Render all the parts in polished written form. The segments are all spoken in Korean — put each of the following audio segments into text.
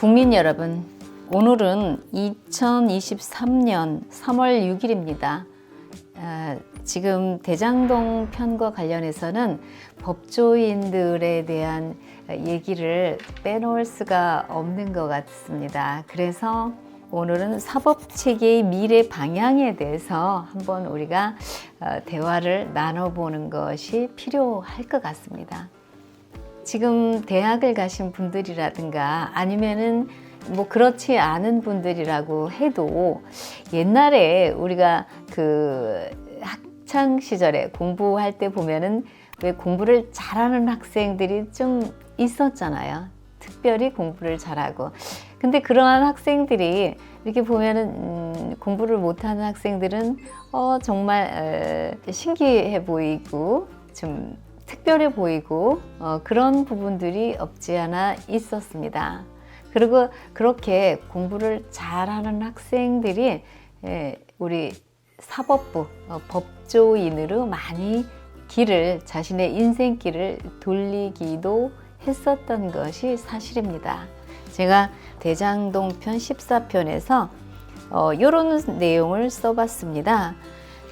국민 여러분, 오늘은 2023년 3월 6일입니다. 지금 대장동 편과 관련해서는 법조인들에 대한 얘기를 빼놓을 수가 없는 것 같습니다. 그래서 오늘은 사법체계의 미래 방향에 대해서 한번 우리가 대화를 나눠보는 것이 필요할 것 같습니다. 지금 대학을 가신 분들이라든가 아니면은 뭐 그렇지 않은 분들이라고 해도 옛날에 우리가 그 학창 시절에 공부할 때 보면은 왜 공부를 잘하는 학생들이 좀 있었잖아요. 특별히 공부를 잘하고. 근데 그러한 학생들이 이렇게 보면은 공부를 못하는 학생들은 정말 신기해 보이고 좀 특별해 보이고 그런 부분들이 없지 않아 있었습니다. 그리고 그렇게 공부를 잘하는 학생들이 우리 사법부, 법조인으로 많이 자신의 인생길을 돌리기도 했었던 것이 사실입니다. 제가 대장동 편 14편에서 이런 내용을 써봤습니다.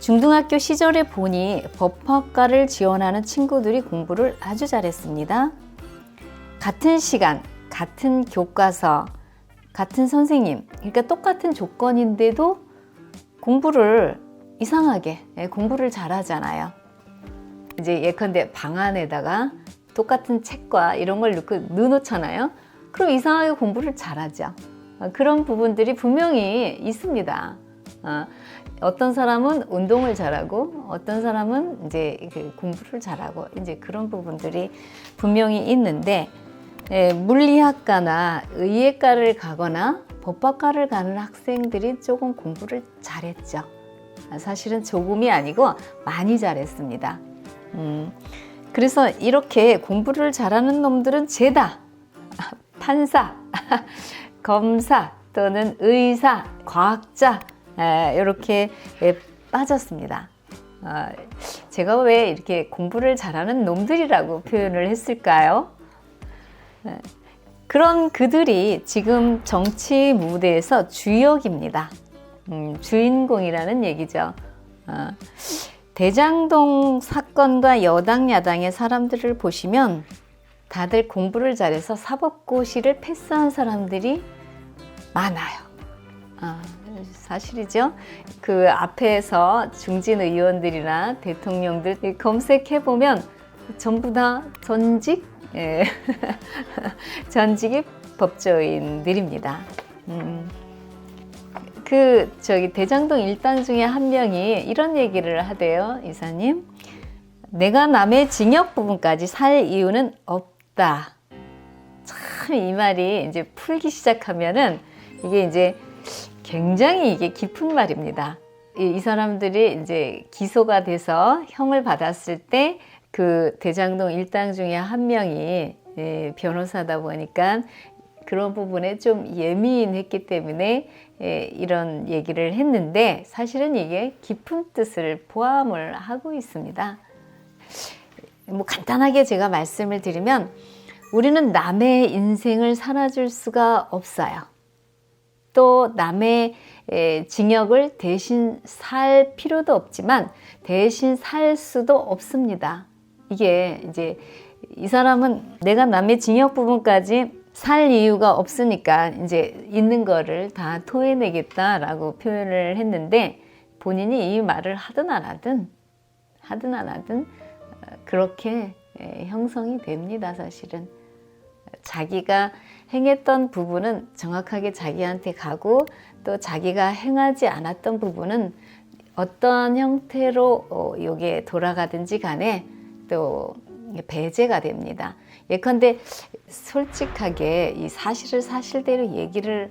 중등학교 시절에 보니 법학과를 지원하는 친구들이 공부를 아주 잘했습니다. 같은 시간, 같은 교과서, 같은 선생님, 그러니까 똑같은 조건인데도 공부를 이상하게 공부를 잘하잖아요. 이제 예컨대 방 안에다가 똑같은 책과 이런 걸 넣어놓잖아요. 그럼 이상하게 공부를 잘하죠. 그런 부분들이 분명히 있습니다. 어떤 사람은 운동을 잘하고 어떤 사람은 이제 공부를 잘하고 이제 그런 부분들이 분명히 있는데 물리학과나 의예과를 가거나 법학과를 가는 학생들이 조금 공부를 잘했죠. 사실은 조금이 아니고 많이 잘했습니다. 그래서 이렇게 공부를 잘하는 놈들은 죄다 판사, 검사 또는 의사, 과학자 이렇게 빠졌습니다. 제가 왜 이렇게 공부를 잘하는 놈들이라고 표현을 했을까요? 그런 그들이 지금 정치 무대에서 주역입니다. 주인공이라는 얘기죠. 대장동 사건과 여당 야당의 사람들을 보시면 다들 공부를 잘해서 사법고시를 패스한 사람들이 많아요. 사실이죠. 그 앞에서 중진 의원들이나 대통령들 검색해보면 전부 다 전직 전직이 법조인들입니다. 대장동 일당 중에 한 명이 이런 얘기를 하대요, 이사님. 내가 남의 징역 부분까지 살 이유는 없다. 참 이 말이 이제 풀기 시작하면은 이게 이제 굉장히 이게 깊은 말입니다. 이 사람들이 이제 기소가 돼서 형을 받았을 때 그 대장동 일당 중에 한 명이 변호사다 보니까 그런 부분에 좀 예민했기 때문에 이런 얘기를 했는데 사실은 이게 깊은 뜻을 포함을 하고 있습니다. 뭐 간단하게 제가 말씀을 드리면 우리는 남의 인생을 살아줄 수가 없어요. 또 남의 징역을 대신 살 필요도 없지만 대신 살 수도 없습니다. 이게 이제 이 사람은 내가 남의 징역 부분까지 살 이유가 없으니까 이제 있는 거를 다 토해내겠다라고 표현을 했는데 본인이 이 말을 하든 안 하든 그렇게 형성이 됩니다. 사실은 자기가 행했던 부분은 정확하게 자기한테 가고 또 자기가 행하지 않았던 부분은 어떠한 형태로 이게 돌아가든지 간에 또 배제가 됩니다. 예컨대 솔직하게 이 사실을 사실대로 얘기를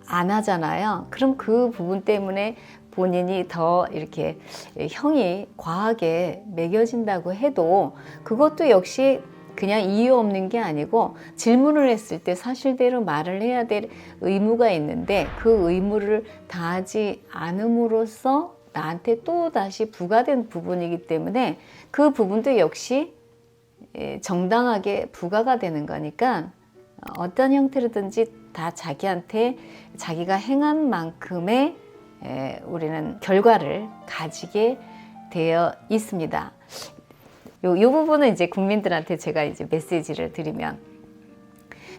안 하잖아요. 그럼 그 부분 때문에 본인이 더 이렇게 형이 과하게 매겨진다고 해도 그것도 역시 그냥 이유 없는 게 아니고 질문을 했을 때 사실대로 말을 해야 될 의무가 있는데 그 의무를 다하지 않음으로써 나한테 또 다시 부과된 부분이기 때문에 그 부분도 역시 정당하게 부과가 되는 거니까 어떤 형태로든지 다 자기한테 자기가 행한 만큼의 우리는 결과를 가지게 되어 있습니다. 요 부분은 이제 국민들한테 제가 이제 메시지를 드리면,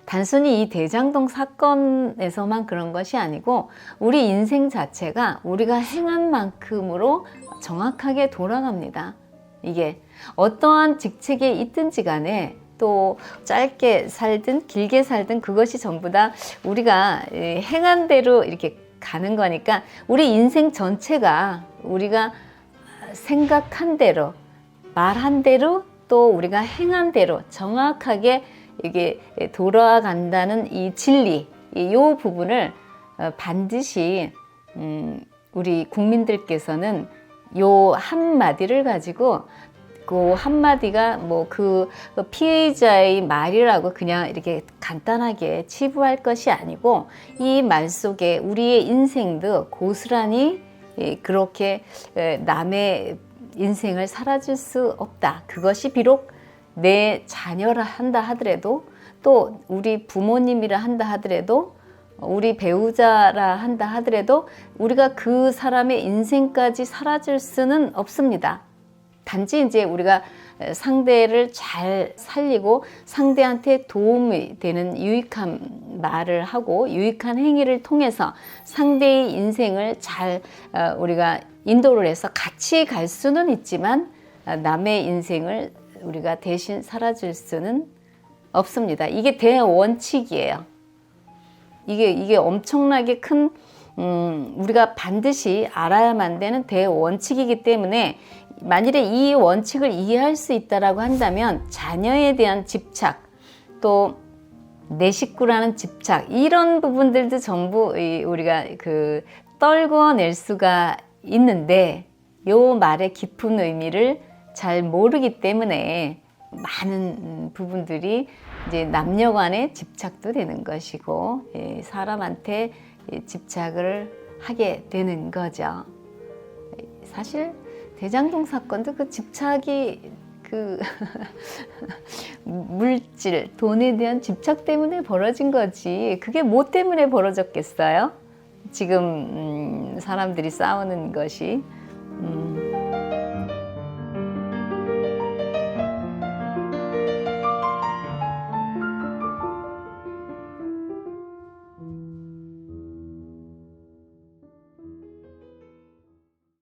단순히 이 대장동 사건에서만 그런 것이 아니고 우리 인생 자체가 우리가 행한 만큼으로 정확하게 돌아갑니다. 이게 어떠한 직책에 있든지 간에, 또 짧게 살든 길게 살든 그것이 전부 다 우리가 행한 대로 이렇게 가는 거니까, 우리 인생 전체가 우리가 생각한 대로, 말한 대로, 또 우리가 행한 대로 정확하게 이게 돌아간다는 이 진리, 이 부분을 반드시 우리 국민들께서는 요 한마디를 가지고, 그 한마디가 뭐 그 피해자의 말이라고 그냥 이렇게 간단하게 치부할 것이 아니고, 이 말 속에 우리의 인생도 고스란히 그렇게 남의 인생을 살아줄 수 없다. 그것이 비록 내 자녀라 한다 하더라도, 또 우리 부모님이라 한다 하더라도, 우리 배우자라 한다 하더라도 우리가 그 사람의 인생까지 살아줄 수는 없습니다. 단지 이제 우리가 상대를 잘 살리고 상대한테 도움이 되는 유익한 말을 하고 유익한 행위를 통해서 상대의 인생을 잘 우리가 인도를 해서 같이 갈 수는 있지만, 남의 인생을 우리가 대신 살아줄 수는 없습니다. 이게 대원칙이에요. 이게 엄청나게 큰 우리가 반드시 알아야만 되는 대원칙이기 때문에, 만일에 이 원칙을 이해할 수 있다라고 한다면 자녀에 대한 집착, 또 내 식구라는 집착, 이런 부분들도 전부 우리가 떨궈낼 수가 있는데, 요 말의 깊은 의미를 잘 모르기 때문에 많은 부분들이 이제 남녀 간의 집착도 되는 것이고, 사람한테 집착을 하게 되는 거죠. 사실 대장동 사건도 그 집착이 물질, 돈에 대한 집착 때문에 벌어진 거지, 그게 뭐 때문에 벌어졌겠어요? 지금 사람들이 싸우는 것이